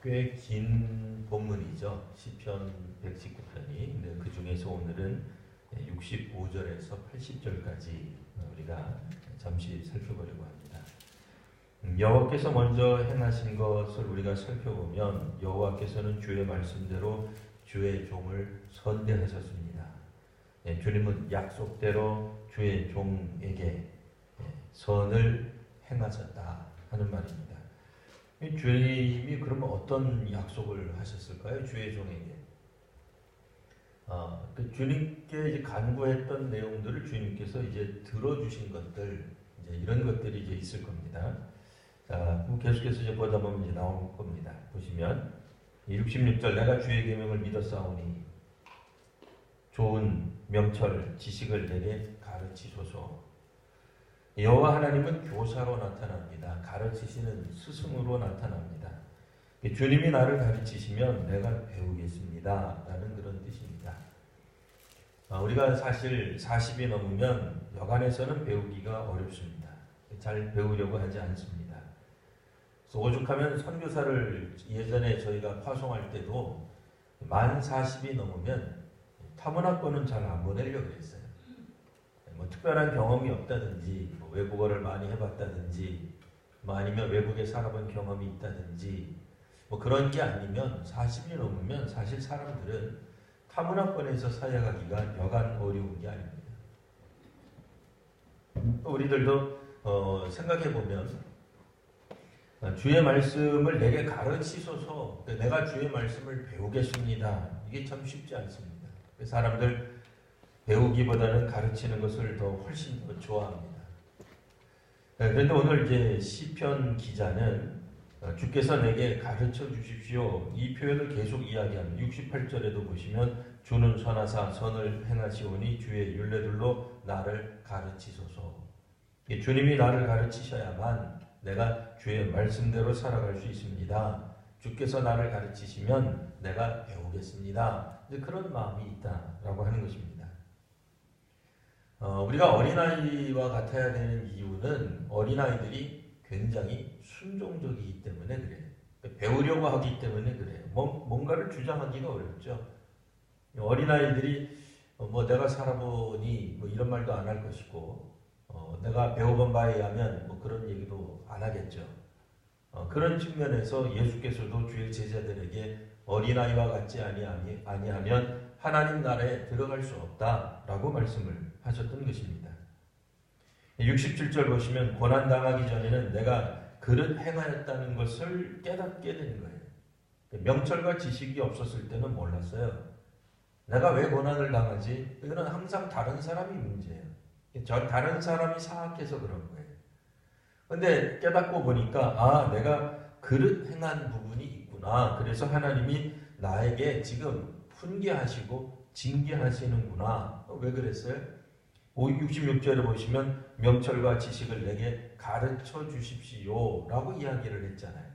꽤 긴 본문이죠. 시편 119편이. 그 중에서 오늘은 65절에서 80절까지 우리가 잠시 살펴보려고 합니다. 여호와께서 먼저 행하신 것을 우리가 살펴보면 여호와께서는 주의 말씀대로 주의 종을 선대하셨습니다. 주님은 약속대로 주의 종에게 선을 행하셨다 하는 말입니다. 주님이 그러면 어떤 약속을 하셨을까요? 주의 종에게. 주님께 이제 간구했던 내용들을 주님께서 이제 들어주신 것들, 이제 이런 것들이 이제 있을 겁니다. 자, 계속해서 이제 보다 보면 이제 나올 겁니다. 보시면 66절 내가 주의 계명을 믿었사오니 좋은 명철 지식을 내게 가르치소서. 여호와 하나님은 교사로 나타납니다. 가르치시는 스승으로 나타납니다. 주님이 나를 가르치시면 내가 배우겠습니다 라는 그런 뜻입니다. 우리가 사실 40이 넘으면 여간에서는 배우기가 어렵습니다. 잘 배우려고 하지 않습니다. 그래서 오죽하면 선교사를 예전에 저희가 파송할 때도 만 40이 넘으면 타문학교는 잘 안 보내려고 했어요. 뭐 특별한 경험이 없다든지, 뭐 외국어를 많이 해봤다든지, 뭐 아니면 외국에 살아본 경험이 있다든지, 뭐 그런 게 아니면 40이 넘으면 사실 사람들은 타문학원에서 사역하기가 여간 어려운 게 아닙니다. 우리들도 생각해보면 주의 말씀을 내게 가르치소서, 내가 주의 말씀을 배우겠습니다. 이게 참 쉽지 않습니다. 사람들 배우기보다는 가르치는 것을 더 훨씬 더 좋아합니다. 그런데 오늘 이제 시편 기자는 주께서 내게 가르쳐 주십시오. 이 표현을 계속 이야기합니다. 68절에도 보시면 주는 선하사 선을 행하시오니 주의 율례들로 나를 가르치소서. 주님이 나를 가르치셔야만 내가 주의 말씀대로 살아갈 수 있습니다. 주께서 나를 가르치시면 내가 배우겠습니다. 그런 마음이 있다라고 하는 것입니다. 우리가 어린아이와 같아야 되는 이유는 어린아이들이 굉장히 순종적이기 때문에 그래요. 배우려고 하기 때문에 그래요. 뭔가를 주장하기가 어렵죠. 어린아이들이 뭐 내가 살아보니 뭐 이런 말도 안 할 것이고 내가 배워본 바에 의하면 뭐 그런 얘기도 안 하겠죠. 그런 측면에서 예수께서도 주의 제자들에게 어린아이와 같지 아니하면 하나님 나라에 들어갈 수 없다라고 말씀을 하셨던 것입니다. 67절 보시면 고난당하기 전에는 내가 그릇 행하였다는 것을 깨닫게 되는 거예요. 명철과 지식이 없었을 때는 몰랐어요. 내가 왜 고난을 당하지? 이거는 항상 다른 사람이 문제예요. 다른 사람이 사악해서 그런 거예요. 근데 깨닫고 보니까 내가 그릇 행한 부분이 있구나. 그래서 하나님이 나에게 지금 훈계하시고 징계하시는구나. 왜 그랬어요? 66절에 보시면 명철과 지식을 내게 가르쳐 주십시오 라고 이야기를 했잖아요.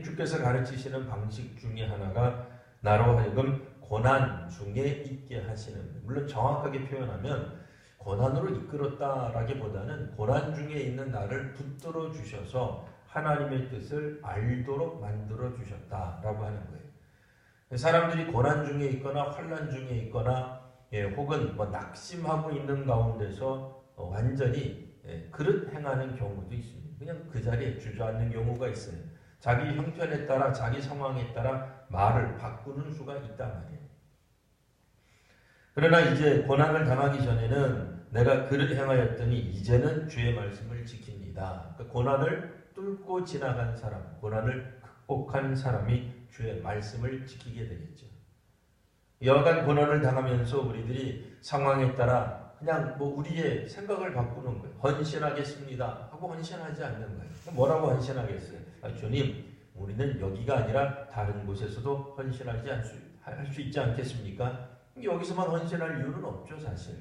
주께서 가르치시는 방식 중에 하나가 나로 하여금 고난 중에 있게 하시는, 물론 정확하게 표현하면 고난으로 이끌었다라기보다는 고난 중에 있는 나를 붙들어 주셔서 하나님의 뜻을 알도록 만들어 주셨다라고 하는 거예요. 사람들이 고난 중에 있거나 환난 중에 있거나 혹은 뭐 낙심하고 있는 가운데서 완전히 그릇 행하는 경우도 있습니다. 그냥 그 자리에 주저앉는 경우가 있어요. 자기 형편에 따라 자기 상황에 따라 말을 바꾸는 수가 있단 말이에요. 그러나 이제 고난을 당하기 전에는 내가 그릇 행하였더니 이제는 주의 말씀을 지킵니다. 그러니까 고난을 뚫고 지나간 사람, 고난을 극복한 사람이 주의 말씀을 지키게 되겠죠. 여간 고난을 당하면서 우리들이 상황에 따라 그냥 뭐 우리의 생각을 바꾸는 거예요. 헌신하겠습니다 하고 헌신하지 않는 거예요. 뭐라고 헌신하겠어요? 주님, 우리는 여기가 아니라 다른 곳에서도 헌신하지 할 수 있지 않겠습니까? 여기서만 헌신할 이유는 없죠, 사실.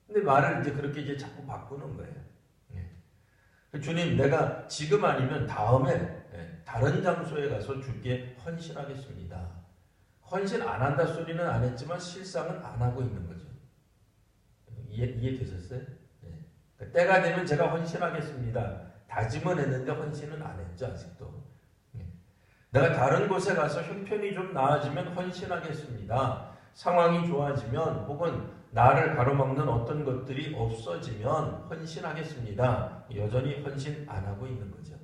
근데 말을 이제 그렇게 이제 자꾸 바꾸는 거예요. 주님, 내가 지금 아니면 다음에 다른 장소에 가서 주께 헌신하겠습니다. 헌신 안 한다 소리는 안 했지만 실상은 안 하고 있는 거죠. 이해되셨어요? 때가 되면 제가 헌신하겠습니다. 다짐은 했는데 헌신은 안 했죠, 아직도. 내가 다른 곳에 가서 형편이 좀 나아지면 헌신하겠습니다. 상황이 좋아지면 혹은 나를 가로막는 어떤 것들이 없어지면 헌신하겠습니다. 여전히 헌신 안 하고 있는 거죠.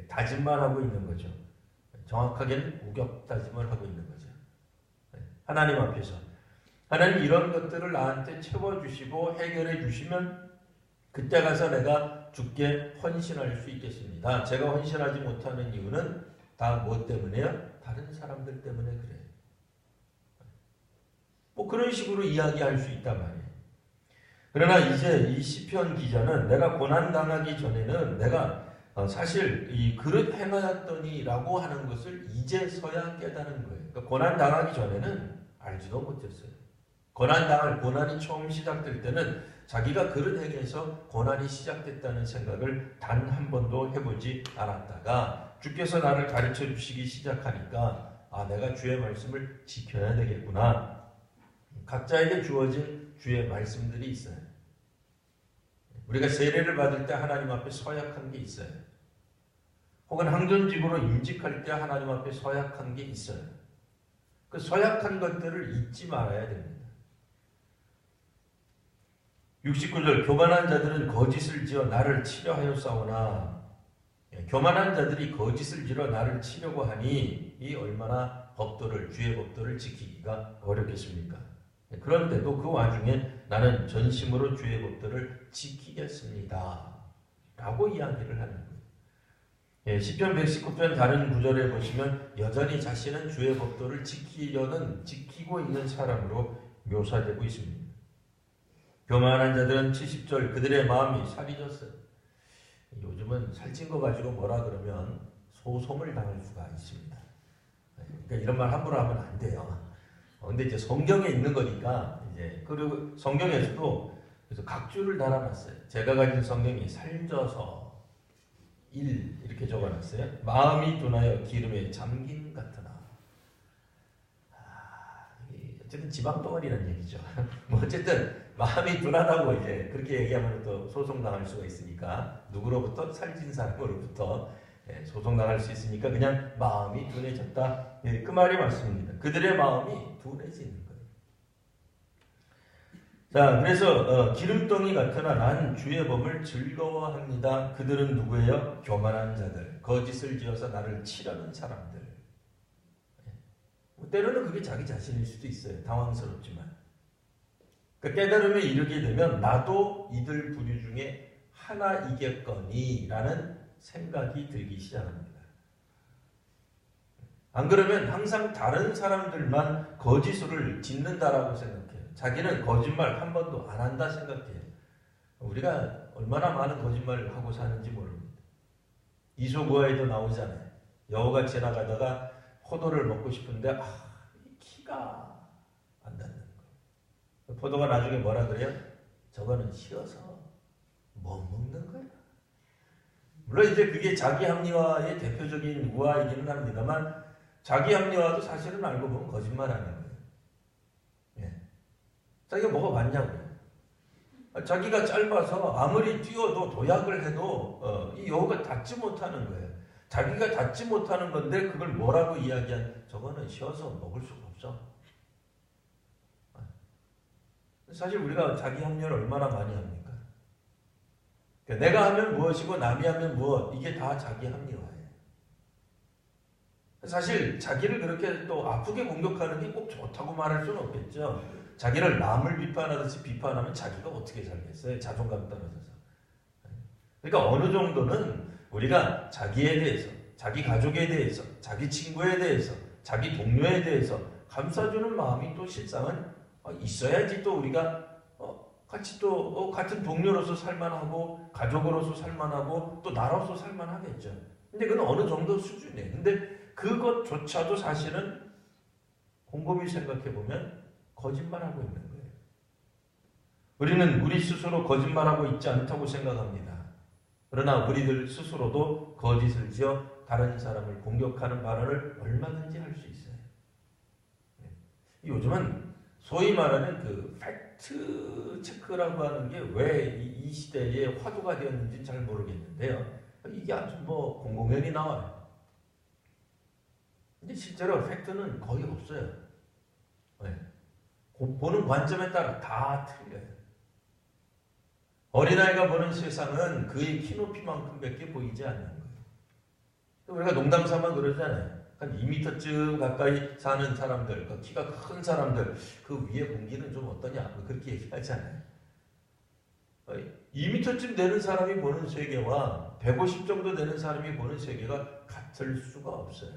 다짐만 하고 있는 거죠. 정확하게는 우격다짐을 하고 있는 거죠. 하나님 앞에서 하나님 이런 것들을 나한테 채워주시고 해결해 주시면 그때 가서 내가 주께 헌신할 수 있겠습니다. 제가 헌신하지 못하는 이유는 다 뭐 때문에요? 다른 사람들 때문에 그래요. 뭐 그런 식으로 이야기할 수 있단 말이에요. 그러나 이제 이 시편 기자는 내가 고난 당하기 전에는 내가 사실 이 그릇 행하였더니라고 하는 것을 이제서야 깨달은 거예요. 그러니까 고난 당하기 전에는 알지도 못했어요. 고난이 처음 시작될 때는 자기가 그릇 행해서 고난이 시작됐다는 생각을 단 한 번도 해보지 않았다가 주께서 나를 가르쳐 주시기 시작하니까 내가 주의 말씀을 지켜야 되겠구나. 각자에게 주어진 주의 말씀들이 있어요. 우리가 세례를 받을 때 하나님 앞에 서약한 게 있어요. 혹은 항전직으로 임직할 때 하나님 앞에 서약한 게 있어요. 그 서약한 것들을 잊지 말아야 됩니다. 69절 교만한 자들은 거짓을 지어 나를 치려 하였사오나 교만한 자들이 거짓을 지어 나를 치려고 하니 이 얼마나 주의 법도를 지키기가 어렵겠습니까? 그런데도 그 와중에 나는 전심으로 주의 법도를 지키겠습니다. 라고 이야기를 하는 거예요. 시편 119편 다른 구절에 보시면 여전히 자신은 주의 법도를 지키고 있는 사람으로 묘사되고 있습니다. 교만한 자들은 70절 그들의 마음이 살이 졌어요. 요즘은 살찐 거 가지고 뭐라 그러면 소송을 당할 수가 있습니다. 그러니까 이런 말 함부로 하면 안 돼요. 근데 이제 성경에 있는 거니까 그리고 성경에서도 그래서 각주를 달아놨어요. 제가 가진 성경이 살쪄서 이렇게 적어놨어요. 마음이 둔하여 기름에 잠긴 같으나. 어쨌든 지방덩어리라는 얘기죠. 뭐 어쨌든 마음이 둔하다고 그렇게 얘기하면 또 소송당할 수가 있으니까 누구로부터? 살찐 사람으로부터 소송당할 수 있으니까 그냥 마음이 둔해졌다. 그 말이 맞습니다. 그들의 마음이 둔해지는 거예요. 자, 그래서 기름덩이 같으나 난 주의 법을 즐거워합니다. 그들은 누구예요? 교만한 자들, 거짓을 지어서 나를 치려는 사람들. 때로는 그게 자기 자신일 수도 있어요. 당황스럽지만. 그 깨달음에 이르게 되면 나도 이들 부류 중에 하나이겠거니 라는 생각이 들기 시작합니다. 안 그러면 항상 다른 사람들만 거짓을 짓는다라고 생각해요. 자기는 거짓말 한 번도 안 한다 생각해요. 우리가 얼마나 많은 거짓말을 하고 사는지 모릅니다. 이소구화에도 나오잖아요. 여우가 지나가다가 포도를 먹고 싶은데 키가 안 닿는 거예요. 포도가 나중에 뭐라 그래요? 저거는 쉬어서 못 먹는 거야. 물론 이제 그게 자기 합리화의 대표적인 우화이기는 합니다만 자기 합리화도 사실은 알고 보면 거짓말하는 거예요. 자기가 뭐가 맞냐고요. 자기가 짧아서 아무리 뛰어도 도약을 해도 이 여우가 닿지 못하는 거예요. 자기가 닿지 못하는 건데 그걸 뭐라고 이야기한 저거는 쉬어서 먹을 수가 없어. 사실 우리가 자기 합리화를 얼마나 많이 합니까? 그러니까 내가 하면 무엇이고 남이 하면 무엇 이게 다 자기 합리화예요. 사실 자기를 그렇게 또 아프게 공격하는 게 꼭 좋다고 말할 수는 없겠죠. 자기를 남을 비판하듯이 비판하면 자기가 어떻게 살겠어요? 자존감 떨어져서. 그러니까 어느 정도는 우리가 자기에 대해서, 자기 가족에 대해서, 자기 친구에 대해서, 자기 동료에 대해서 감싸주는 마음이 또 실상은 있어야지 또 우리가 같이 또 같은 동료로서 살만하고 가족으로서 살만하고 또 나로서 살만하겠죠. 근데 그건 어느 정도 수준이에요. 근데 그것조차도 사실은 곰곰이 생각해보면 거짓말하고 있는 거예요. 우리는 우리 스스로 거짓말하고 있지 않다고 생각합니다. 그러나 우리들 스스로도 거짓을 지어 다른 사람을 공격하는 발언을 얼마든지 할 수 있어요. 요즘은 소위 말하는 그 팩트 체크라고 하는 게 왜 이 시대에 화두가 되었는지 잘 모르겠는데요. 이게 아주 공공연히 나와요. 근데 실제로 팩트는 거의 없어요. 네. 보는 관점에 따라 다 틀려요. 어린아이가 보는 세상은 그의 키높이만큼밖에 보이지 않는 거예요. 우리가 농담삼아 그러잖아요. 한 2m쯤 가까이 사는 사람들, 그 키가 큰 사람들, 그 위에 공기는 좀 어떠냐? 그렇게 얘기하잖아요. 2m쯤 되는 사람이 보는 세계와 150 정도 되는 사람이 보는 세계가 같을 수가 없어요.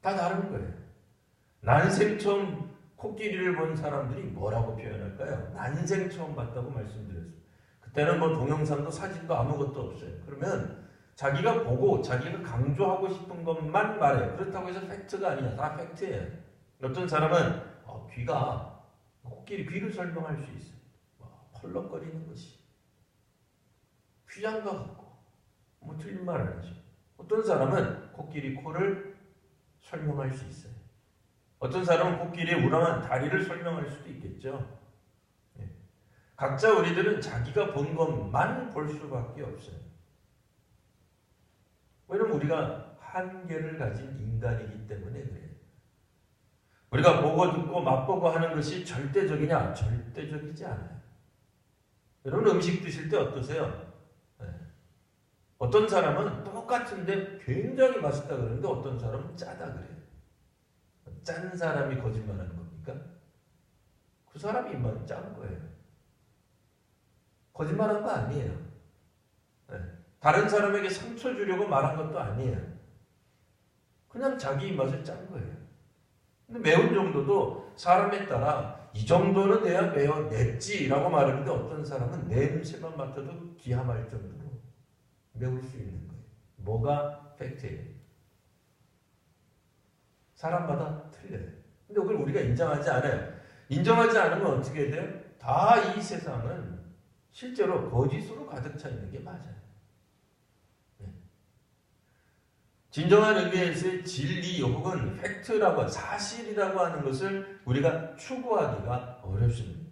다 다른 거예요. 난생 처음 코끼리를 본 사람들이 뭐라고 표현할까요? 난생 처음 봤다고 말씀드렸어요. 그때는 뭐 동영상도 사진도 아무것도 없어요. 그러면 자기가 보고 자기가 강조하고 싶은 것만 말해요. 그렇다고 해서 팩트가 아니야. 다 팩트예요. 어떤 사람은 귀가 코끼리 귀를 설명할 수 있어요. 펄럭거리는 것이 휘장과 같고 뭐 틀린 말 아니죠. 어떤 사람은 코끼리 코를 설명할 수 있어요. 어떤 사람은 코끼리의 우람한 다리를 설명할 수도 있겠죠. 각자 우리들은 자기가 본 것만 볼 수밖에 없어요. 왜냐면 우리가 한계를 가진 인간이기 때문에 그래요. 우리가 보고 듣고 맛보고 하는 것이 절대적이냐? 절대적이지 않아요. 여러분 음식 드실 때 어떠세요? 어떤 사람은 똑같은데 굉장히 맛있다 그러는데 어떤 사람은 짜다 그래요. 짠 사람이 거짓말하는 겁니까? 그 사람이 입맛이 짠 거예요. 거짓말한 거 아니에요. 다른 사람에게 상처 주려고 말한 것도 아니에요. 그냥 자기 입맛을 짠 거예요. 근데 매운 정도도 사람에 따라 이 정도는 돼야 맵지라고 말하는데 어떤 사람은 냄새만 맡아도 기함할 정도로 매울 수 있는 거예요. 뭐가 팩트예요? 사람마다 틀려요. 근데 그걸 우리가 인정하지 않아요. 인정하지 않으면 어떻게 돼요? 다 이 세상은 실제로 거짓으로 가득 차 있는 게 맞아요. 진정한 의미에서의 진리 혹은 팩트라고 사실이라고 하는 것을 우리가 추구하기가 어렵습니다.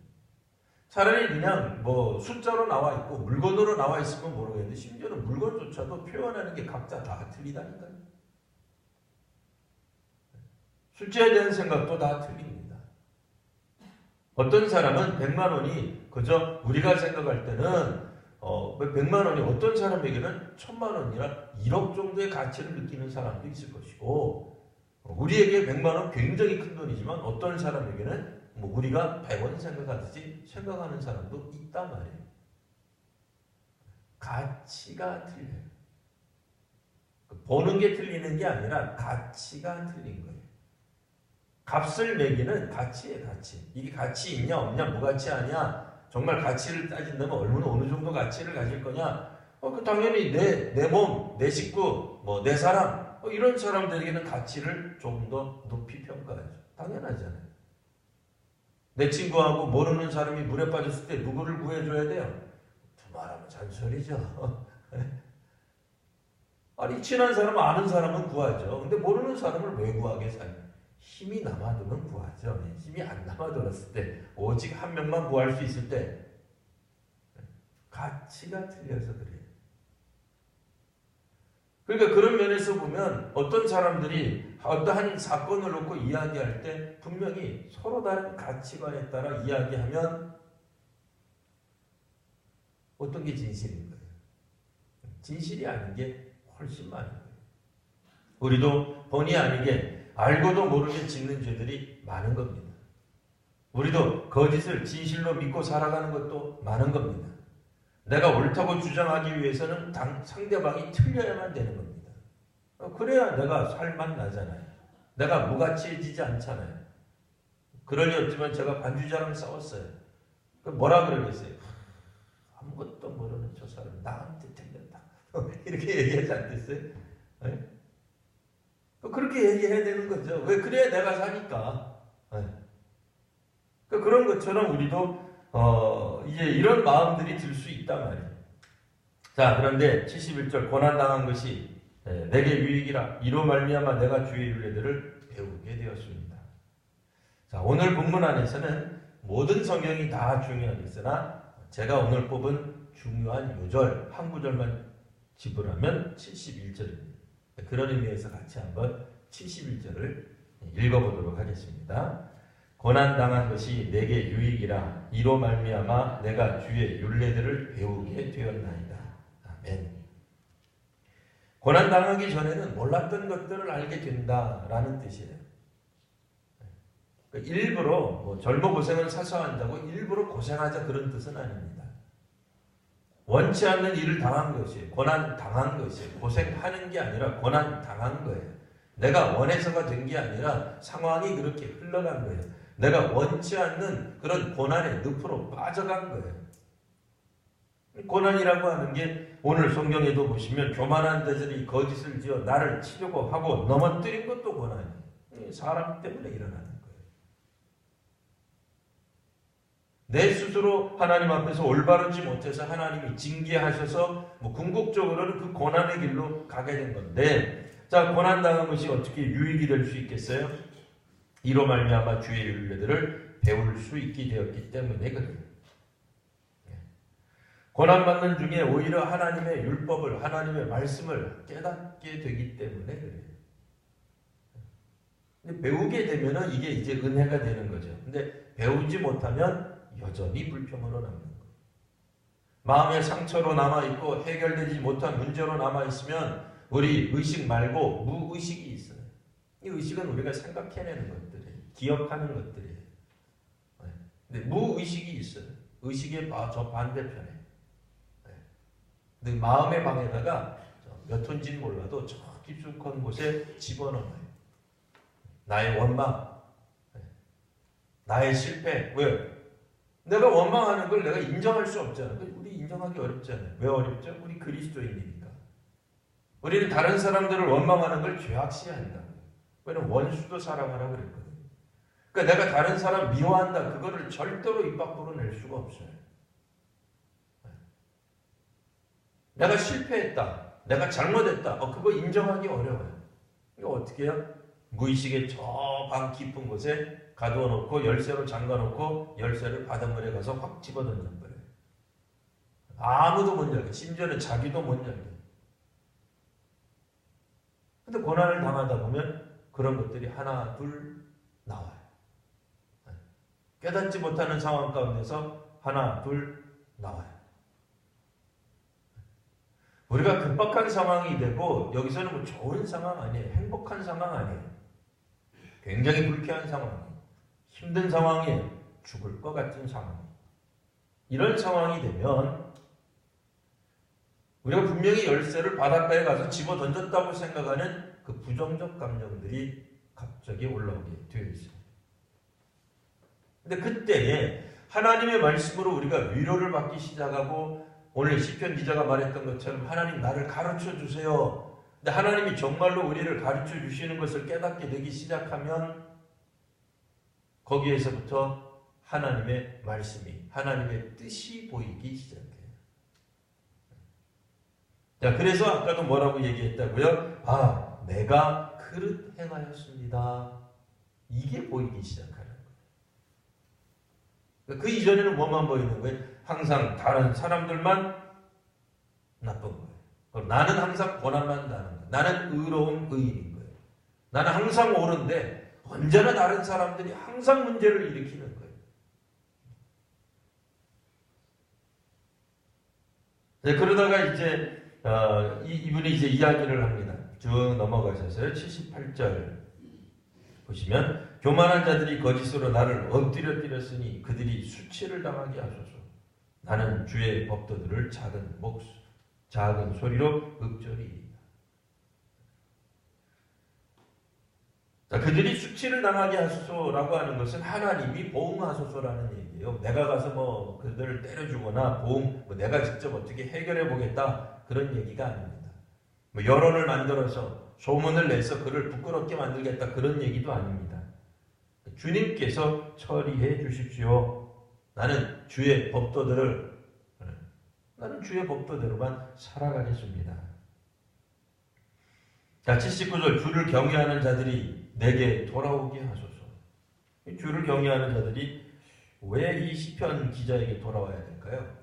차라리 그냥 뭐 숫자로 나와 있고 물건으로 나와 있으면 모르겠는데 심지어는 물건조차도 표현하는 게 각자 다 틀리다니까요. 숫자에 대한 생각도 다 틀립니다. 어떤 사람은 100만 원이 그저 우리가 생각할 때는 100만 원이 어떤 사람에게는 1000만 원이나 1억 정도의 가치를 느끼는 사람도 있을 것이고 우리에게 100만 원 굉장히 큰 돈이지만 어떤 사람에게는 뭐 우리가 100원 생각하듯이 생각하는 사람도 있단 말이에요. 가치가 틀려요. 보는 게 틀리는 게 아니라 가치가 틀린 거예요. 값을 매기는 가치예요, 가치. 이게 가치 있냐 없냐 무가치 아니야. 정말 가치를 따진다면 얼마나 어느 정도 가치를 가질 거냐? 그 당연히 내 몸, 내 식구, 뭐 내 사람 이런 사람들에게는 가치를 좀 더 높이 평가하죠. 당연하잖아요. 내 친구하고 모르는 사람이 물에 빠졌을 때 누구를 구해줘야 돼요? 두말하면 잔소리죠. 아니 친한 사람, 아는 사람은 구하죠. 근데 모르는 사람을 왜 구하겠어요? 힘이 남아도는 구하죠. 힘이 안 남아돌았을 때 오직 한 명만 구할 수 있을 때 가치가 틀려서 그래요. 그러니까 그런 면에서 보면 어떤 사람들이 어떠한 사건을 놓고 이야기할 때 분명히 서로 다른 가치관에 따라 이야기하면 어떤 게 진실인 거예요. 진실이 아닌 게 훨씬 많은 거예요. 우리도 본의 아니게 알고도 모르게 짓는 죄들이 많은 겁니다. 우리도 거짓을 진실로 믿고 살아가는 것도 많은 겁니다. 내가 옳다고 주장하기 위해서는 상대방이 틀려야만 되는 겁니다. 그래야 내가 살만 나잖아요. 내가 무가치해지지 않잖아요. 그럴 리 없지만 제가 반주자랑 싸웠어요. 뭐라 그러겠어요? 아무것도 모르는 저 사람 나한테 틀렸다. 이렇게 얘기하지 않겠어요? 네? 그렇게 얘기해야 되는 거죠. 왜? 그래야 내가 사니까. 그런 것처럼 우리도 이제 이런 마음들이 들 수 있단 말이에요. 자, 그런데 71절 고난당한 것이 내게 유익이라 이로 말미암아 내가 주의 율례들을 배우게 되었습니다. 자, 오늘 본문 안에서는 모든 성경이 다 중요하겠으나 제가 오늘 뽑은 중요한 요절 한 구절만 집으라면 71절입니다. 그런 의미에서 같이 한번 71절을 읽어보도록 하겠습니다. 고난당한 것이 내게 유익이라 이로 말미암아 내가 주의 율례들을 배우게 되었나이다. 아멘. 고난당하기 전에는 몰랐던 것들을 알게 된다라는 뜻이에요. 일부러 젊어 고생을 사서 한다고 일부러 고생하자 그런 뜻은 아닙니다. 원치 않는 일을 당한 것이에요. 고난 당한 것이에요. 고생하는 게 아니라 고난 당한 거예요. 내가 원해서가 된 게 아니라 상황이 그렇게 흘러간 거예요. 내가 원치 않는 그런 고난의 늪으로 빠져간 거예요. 고난이라고 하는 게 오늘 성경에도 보시면 교만한 자들이 거짓을 지어 나를 치려고 하고 넘어뜨린 것도 고난이에요. 사람 때문에 일어나는 거예요. 내 스스로 하나님 앞에서 올바르지 못해서 하나님이 징계하셔서 궁극적으로는 그 고난의 길로 가게 된 건데, 자, 고난당한 것이 어떻게 유익이 될 수 있겠어요? 이로 말미암아 주의 율례들을 배울 수 있게 되었기 때문에 그래요. 고난받는 중에 오히려 하나님의 율법을, 하나님의 말씀을 깨닫게 되기 때문에 그래요. 근데 배우게 되면은 이게 이제 은혜가 되는 거죠. 근데 배우지 못하면 여전히 불평으로 남는 거예요. 마음의 상처로 남아있고 해결되지 못한 문제로 남아있으면 우리 의식 말고 무의식이 있어요. 이 의식은 우리가 생각해내는 것들이에요. 기억하는 것들이에요. 근데 무의식이 있어요. 의식의 저 반대편에. 근데 마음의 방에다가 몇 톤지는 몰라도 저 깊숙한 곳에 집어넣어요. 나의 원망, 나의 실패. 왜? 내가 원망하는 걸 내가 인정할 수 없잖아요. 우리 인정하기 어렵잖아요. 왜 어렵죠? 우리 그리스도인이니까. 우리는 다른 사람들을 원망하는 걸 죄악시한다. 왜냐면 원수도 사랑하라 그랬거든요. 그러니까 내가 다른 사람 미워한다. 그거를 절대로 입 밖으로 낼 수가 없어요. 내가 실패했다. 내가 잘못했다. 그거 인정하기 어려워요. 이거 어떻게 해요? 무의식의 저 방 깊은 곳에 가두어 놓고 열쇠로 잠가 놓고 열쇠를 바닷물에 가서 확 집어 던져버려요. 아무도 못 열게. 심지어는 자기도 못 열게. 근데 고난을 당하다 보면 그런 것들이 하나 둘 나와요. 깨닫지 못하는 상황 가운데서 하나 둘 나와요. 우리가 급박한 상황이 되고 여기서는 좋은 상황 아니에요. 행복한 상황 아니에요. 굉장히 불쾌한 상황이에요. 힘든 상황이에요. 죽을 것 같은 상황. 이런 상황이 되면 우리가 분명히 열쇠를 바닷가에 가서 집어 던졌다고 생각하는 그 부정적 감정들이 갑자기 올라오게 되어 있어요. 근데 그때에 하나님의 말씀으로 우리가 위로를 받기 시작하고 오늘 시편 기자가 말했던 것처럼 하나님 나를 가르쳐 주세요. 근데 하나님이 정말로 우리를 가르쳐 주시는 것을 깨닫게 되기 시작하면 거기에서부터 하나님의 말씀이, 하나님의 뜻이 보이기 시작해요. 자, 그래서 아까도 뭐라고 얘기했다고요? 내가 그릇 행하였습니다. 이게 보이기 시작하는 거예요. 그 이전에는 뭐만 보이는 거예요? 항상 다른 사람들만 나쁜 거예요. 나는 항상 고난만 나는 거예요. 나는 의로운 의인인 거예요. 나는 항상 옳은데 언제나 다른 사람들이 항상 문제를 일으키는 거예요. 네, 그러다가 이제 이분이 이제 이야기를 합니다. 쭉 넘어가셔서요. 78절 보시면 교만한 자들이 거짓으로 나를 엎드려 때렸으니 그들이 수치를 당하게 하소서. 나는 주의 법도들을 작은 소리로 읊조리이다. 자, 그들이 수치를 당하게 하소서라고 하는 것은 하나님이 보응하소서라는 얘기예요. 내가 가서 그들을 때려주거나 내가 직접 어떻게 해결해 보겠다 그런 얘기가 아닙니다. 여론을 만들어서 소문을 내서 그를 부끄럽게 만들겠다 그런 얘기도 아닙니다. 주님께서 처리해 주십시오. 나는 주의 법도대로만 살아가겠습니다. 자, 79절 주를 경외하는 자들이 내게 돌아오게 하소서. 주를 경외하는 자들이 왜 이 시편 기자에게 돌아와야 될까요?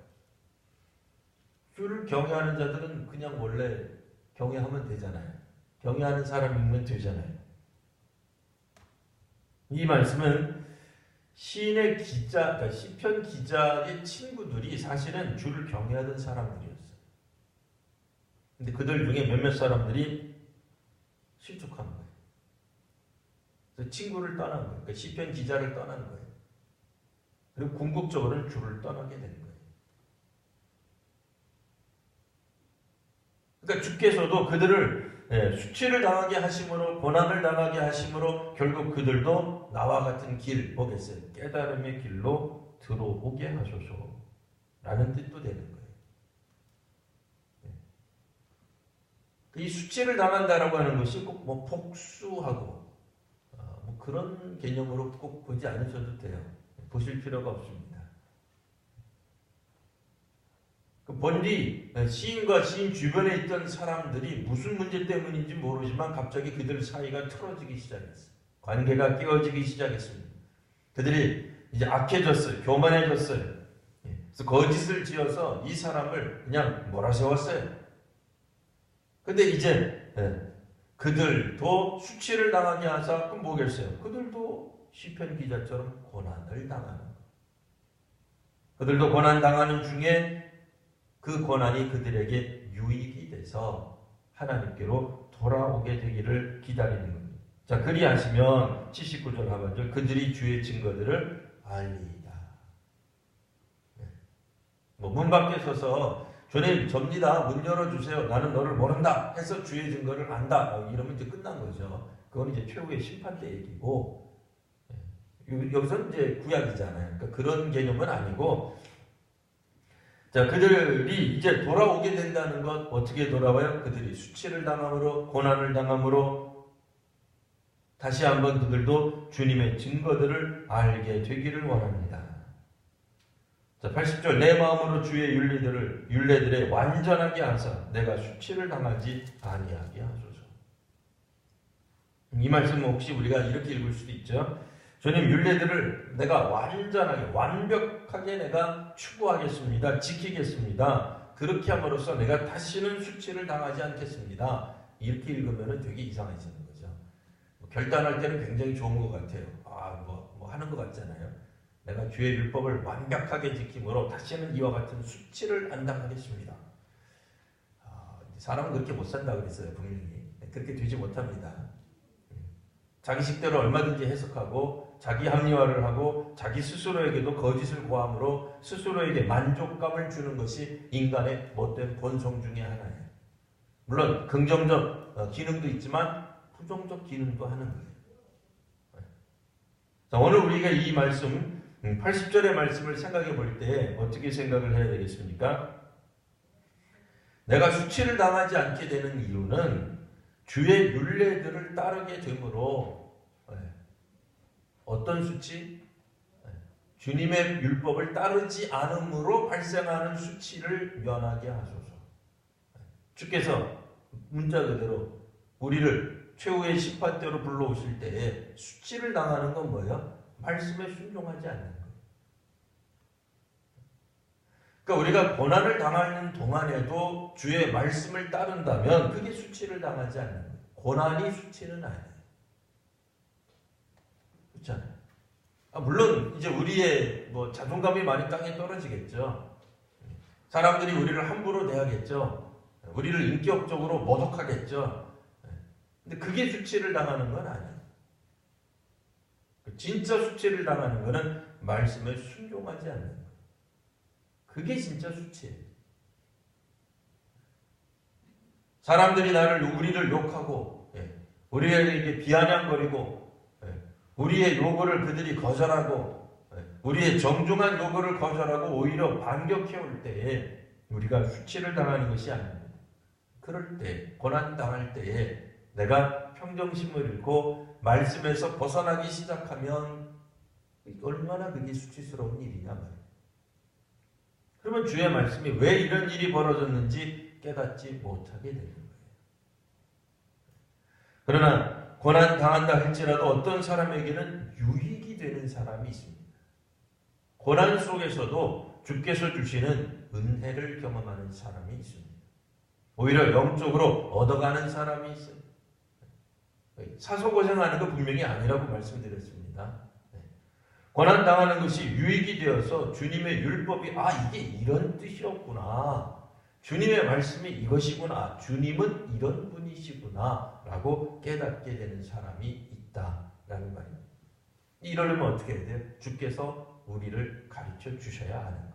주를 경외하는 자들은 그냥 원래 경외하면 되잖아요. 경외하는 사람이면 되잖아요. 이 말씀은 시인의 기자, 그러니까 시편 기자의 친구들이 사실은 주를 경외하던 사람들이었어요. 근데 그들 중에 몇몇 사람들이 실족한 거예요. 그래서 친구를 떠난 거예요. 그러니까 시편 기자를 떠난 거예요. 그리고 궁극적으로는 주를 떠나게 된 거예요. 그러니까 주께서도 그들을 수치를 당하게 하심으로, 고난을 당하게 하심으로 결국 그들도 나와 같은 길, 뭐겠어요? 깨달음의 길로 들어오게 하소서 라는 뜻도 되는 거예요. 이 수치를 당한다라고 하는 것이 꼭 뭐 복수하고 뭐 그런 개념으로 꼭 보지 않으셔도 돼요. 보실 필요가 없습니다. 그 본디 시인과 시인 주변에 있던 사람들이 무슨 문제 때문인지 모르지만 갑자기 그들 사이가 틀어지기 시작했어요. 관계가 깨어지기 시작했습니다. 그들이 이제 악해졌어요. 교만해졌어요. 그래서 거짓을 지어서 이 사람을 그냥 몰아세웠어요. 근데 이제 그들도 수치를 당하게 하자. 그럼 뭐겠어요? 그들도 시편 기자처럼 고난을 당하는 거예요. 그들도 고난 당하는 중에 그 고난이 그들에게 유익이 돼서 하나님께로 돌아오게 되기를 기다리는 겁니다. 자, 그리하시면 79절 하반절 그들이 주의 증거들을 알리이다. 뭐 문 밖에 서서 주님 접니다. 문 열어주세요. 나는 너를 모른다. 해서 주의 증거를 안다. 이러면 이제 끝난 거죠. 그건 이제 최후의 심판 때 얘기고 여기서는 이제 구약이잖아요. 그러니까 그런 개념은 아니고 자, 그들이 이제 돌아오게 된다는 것 어떻게 돌아와요? 그들이 수치를 당함으로 고난을 당함으로 다시 한번 그들도 주님의 증거들을 알게 되기를 원합니다. 자, 80절 내 마음으로 주의 율례들에 완전하게 하사 내가 수치를 당하지 아니하게 하소서. 이 말씀은 혹시 우리가 이렇게 읽을 수도 있죠. 주님 율례들을 내가 완전하게 완벽하게 내가 추구하겠습니다. 지키겠습니다. 그렇게 함으로써 내가 다시는 수치를 당하지 않겠습니다. 이렇게 읽으면 되게 이상해지는 거죠. 결단할 때는 굉장히 좋은 것 같아요. 뭐 하는 것 같잖아요. 내가 주의 율법을 완벽하게 지킴으로 다시는 이와 같은 수치를 안 당하겠습니다. 사람은 그렇게 못 산다 그랬어요. 분명히. 그렇게 되지 못합니다. 자기 식대로 얼마든지 해석하고 자기 합리화를 하고 자기 스스로에게도 거짓을 고함으로 스스로에게 만족감을 주는 것이 인간의 못된 본성 중에 하나예요. 물론 긍정적 기능도 있지만 부정적 기능도 하는 거예요. 자, 오늘 우리가 이 말씀 80절의 말씀을 생각해 볼 때 어떻게 생각을 해야 되겠습니까? 내가 수치를 당하지 않게 되는 이유는 주의 율례들을 따르게 되므로 어떤 수치? 주님의 율법을 따르지 않음으로 발생하는 수치를 면하게 하소서. 주께서 문자 그대로 우리를 최후의 심판대로 불러오실 때에 수치를 당하는 건 뭐예요? 말씀에 순종하지 않는 거예요. 그러니까 우리가 고난을 당하는 동안에도 주의 말씀을 따른다면 그게 수치를 당하지 않는 거예요. 고난이 수치는 아니에요. 그렇잖아요. 물론 이제 우리의 자존감이 많이 땅에 떨어지겠죠. 사람들이 우리를 함부로 대하겠죠. 우리를 인격적으로 모독하겠죠. 근데 그게 수치를 당하는 건 아니에요. 진짜 수치를 당하는 것은 말씀에 순종하지 않는 거예요. 그게 진짜 수치예요. 사람들이 우리를 욕하고 우리에게 비아냥거리고 우리의 요구를 그들이 거절하고 우리의 정중한 요구를 거절하고 오히려 반격해올 때에 우리가 수치를 당하는 것이 아닙니다. 그럴 때 고난당할 때에 내가 평정심을 잃고 말씀에서 벗어나기 시작하면 얼마나 그게 수치스러운 일이냐 말이에요. 그러면 주의 말씀이 왜 이런 일이 벌어졌는지 깨닫지 못하게 되는 거예요. 그러나 고난 당한다 할지라도 어떤 사람에게는 유익이 되는 사람이 있습니다. 고난 속에서도 주께서 주시는 은혜를 경험하는 사람이 있습니다. 오히려 영적으로 얻어가는 사람이 있습니다. 사서 고생하는 거 분명히 아니라고 말씀드렸습니다. 고난 당하는 것이 유익이 되어서 주님의 율법이 이게 이런 뜻이었구나. 주님의 말씀이 이것이구나. 주님은 이런 분이시구나. 라고 깨닫게 되는 사람이 있다라는 말입니다. 이러려면 어떻게 해야 돼요? 주께서 우리를 가르쳐 주셔야 하는 거예요.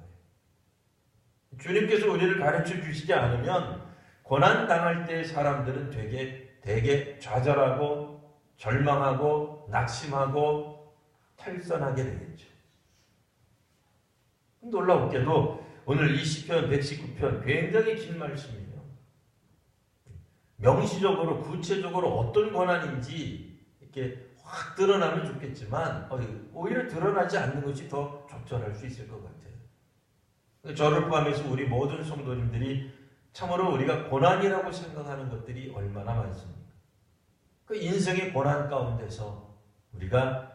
주님께서 우리를 가르쳐 주시지 않으면 고난 당할 때 사람들은 되게 좌절하고 절망하고 낙심하고 탈선하게 되겠죠. 놀랍게도 오늘 이 시편 119편 굉장히 긴 말씀이에요. 명시적으로 구체적으로 어떤 고난인지 이렇게 확 드러나면 좋겠지만 오히려 드러나지 않는 것이 더 적절할 수 있을 것 같아요. 저를 포함해서 우리 모든 성도님들이 참으로 우리가 고난이라고 생각하는 것들이 얼마나 많습니까? 그 인생의 고난 가운데서 우리가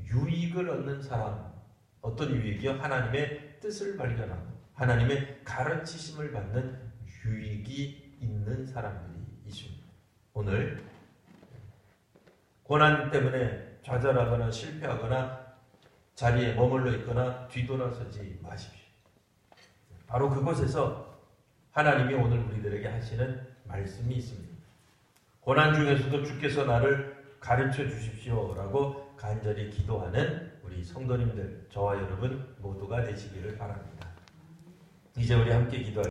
유익을 얻는 사람, 어떤 유익이요? 하나님의 뜻을 발견하고 하나님의 가르치심을 받는 유익이 있는 사람들이 있습니다. 오늘 고난 때문에 좌절하거나 실패하거나 자리에 머물러 있거나 뒤돌아서지 마십시오. 바로 그곳에서 하나님이 오늘 우리들에게 하시는 말씀이 있습니다. 고난 중에서도 주께서 나를 가르쳐 주십시오라고 간절히 기도하는 우리 성도님들, 저와 여러분 모두가 되시기를 바랍니다. 이제 우리 함께 기도할